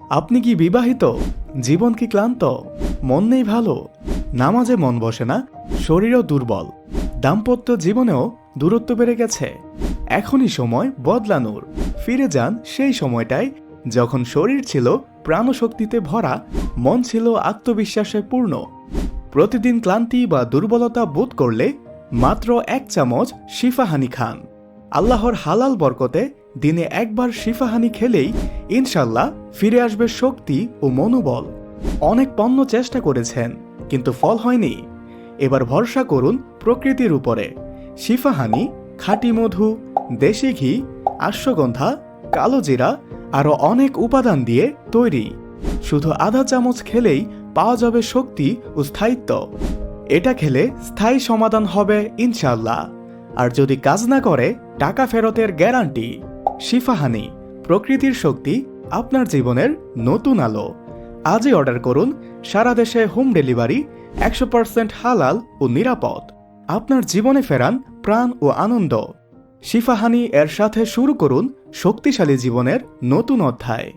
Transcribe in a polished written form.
আপনি কি বিবাহিত? জীবন কি ক্লান্ত? মন নেই ভালো? নামাজে মন বসে না, শরীরও দুর্বল, দাম্পত্য জীবনেও দূরত্ব বেড়ে গেছে। এখনই সময় বদলানোর। ফিরে যান সেই সময়টায় যখন শরীর ছিল প্রাণশক্তিতে ভরা, মন ছিল আত্মবিশ্বাসে পূর্ণ। প্রতিদিন ক্লান্তি বা দুর্বলতা বোধ করলে মাত্র 1 চামচ শিফাহানি খান। আল্লাহর হালাল বরকতে দিনে একবার শিফাহানি খেলেই ইনশাল্লাহ ফিরে আসবে শক্তি ও মনোবল। অনেক পণ্য চেষ্টা করেছেন কিন্তু ফল হয়নি। এবার ভরসা করুন প্রকৃতির উপরে। শিফাহানি খাঁটি মধু, দেশি ঘি, অশ্বগন্ধা, কালো জিরা আরও অনেক উপাদান দিয়ে তৈরি। শুধু আধা চামচ খেলেই পাওয়া যাবে শক্তি ও স্থায়িত্ব। এটা খেলে স্থায়ী সমাধান হবে ইনশাল্লাহ। আর যদি কাজ না করে, টাকা ফেরতের গ্যারান্টি। শিফাহানি, প্রকৃতির শক্তি, আপনার জীবনের নতুন আলো। আজই অর্ডার করুন। সারা দেশে হোম ডেলিভারি, 100% হালাল ও নিরাপদ। আপনার জীবনে ফেরান প্রাণ ও আনন্দ। শিফাহানি এর সাথে শুরু করুন শক্তিশালী জীবনের নতুন অধ্যায়।